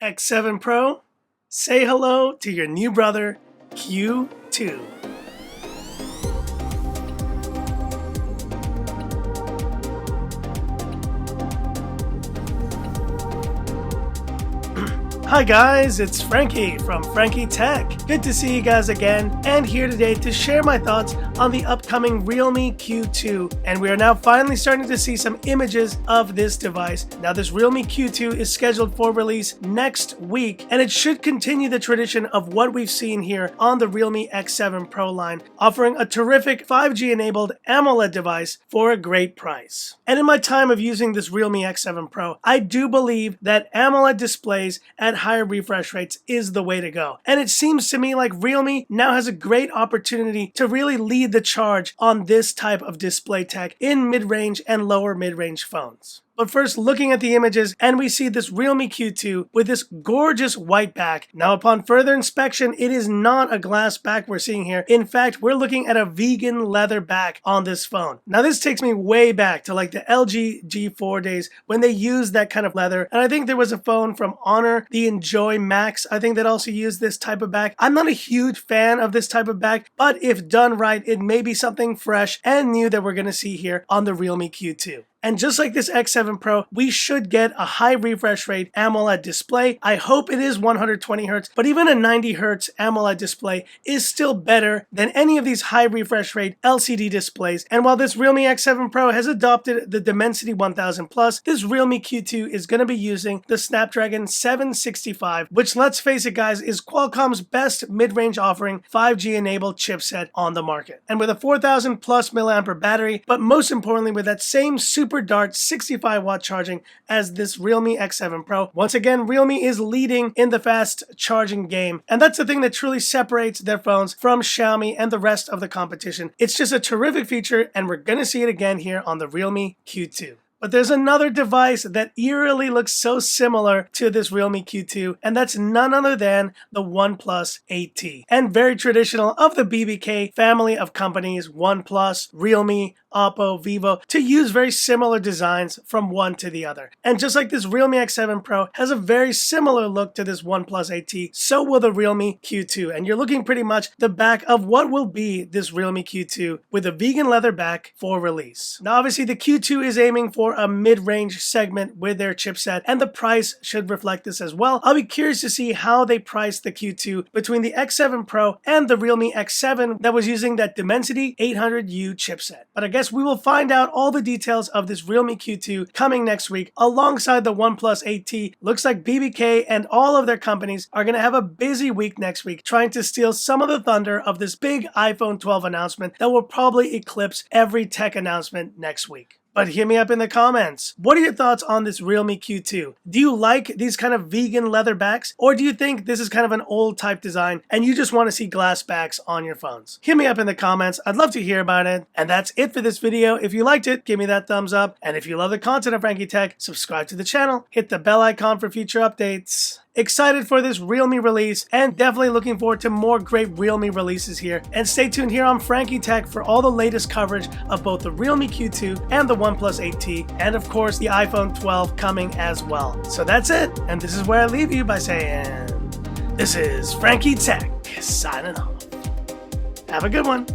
X7 Pro, say hello to your new brother, Q2. Hi guys, it's Frankie from Frankie Tech. Good to see you guys again, and here today to share my thoughts on the upcoming Realme Q2. And we are now finally starting to see some images of this device. Now this Realme Q2 is scheduled for release next week, and it should continue the tradition of what we've seen here on the Realme X7 Pro line, offering a terrific 5G enabled Amoled device for a great price. And in my time of using this Realme X7 Pro, I do believe that AMOLED displays at higher refresh rates is the way to go. And it seems to me like Realme now has a great opportunity to really lead the charge on this type of display tech in mid-range and lower mid-range phones. But first, looking at the images, and we see this Realme Q2 with this gorgeous white back. Now, upon further inspection, it is not a glass back we're seeing here. In fact, we're looking at a vegan leather back on this phone. Now, this takes me way back to like the LG G4 days when they used that kind of leather. And I think there was a phone from Honor, the Enjoy Max, I think that also used this type of back. I'm not a huge fan of this type of back, but if done right, it may be something fresh and new that we're going to see here on the Realme Q2. And just like this X7 Pro, we should get a high refresh rate AMOLED display. I hope it is 120 Hz, but even a 90 Hz AMOLED display is still better than any of these high refresh rate LCD displays. And while this Realme X7 Pro has adopted the Dimensity 1000 Plus, this Realme Q2 is going to be using the Snapdragon 765, which, let's face it guys, is Qualcomm's best mid-range offering 5G enabled chipset on the market. And with a 4000 plus milliampere battery, but most importantly with that same super Dart 65 watt charging as this Realme X7 Pro. Once again, Realme is leading in the fast charging game, and that's the thing that truly separates their phones from Xiaomi and the rest of the competition. It's just a terrific feature, and we're gonna see it again here on the Realme Q2. But there's another device that eerily looks so similar to this Realme Q2, and that's none other than the OnePlus 8T. And very traditional of the BBK family of companies, OnePlus, Realme, Oppo, Vivo, to use very similar designs from one to the other. And just like this Realme X7 Pro has a very similar look to this OnePlus 8T, so will the Realme Q2. And you're looking pretty much the back of what will be this Realme Q2 with a vegan leather back for release. Now obviously the Q2 is aiming for a mid-range segment with their chipset, and the price should reflect this as well. I'll be curious to see how they price the Q2 between the X7 Pro and the Realme X7 that was using that Dimensity 800U chipset. But I guess we will find out all the details of this Realme Q2 coming next week alongside the OnePlus 8T. Looks like BBK and all of their companies are going to have a busy week next week trying to steal some of the thunder of this big iPhone 12 announcement that will probably eclipse every tech announcement next week. But hit me up in the comments. What are your thoughts on this Realme Q2? Do you like these kind of vegan leather backs? Or do you think this is kind of an old type design and you just want to see glass backs on your phones? Hit me up in the comments. I'd love to hear about it. And that's it for this video. If you liked it, give me that thumbs up. And if you love the content of Frankie Tech, subscribe to the channel. Hit the bell icon for future updates. Excited for this Realme release, and definitely looking forward to more great Realme releases here. And stay tuned here on Frankie Tech for all the latest coverage of both the Realme Q2 and the OnePlus 8T, and of course the iPhone 12 coming as well. So that's it, and this is where I leave you by saying, this is Frankie Tech signing off. Have a good one.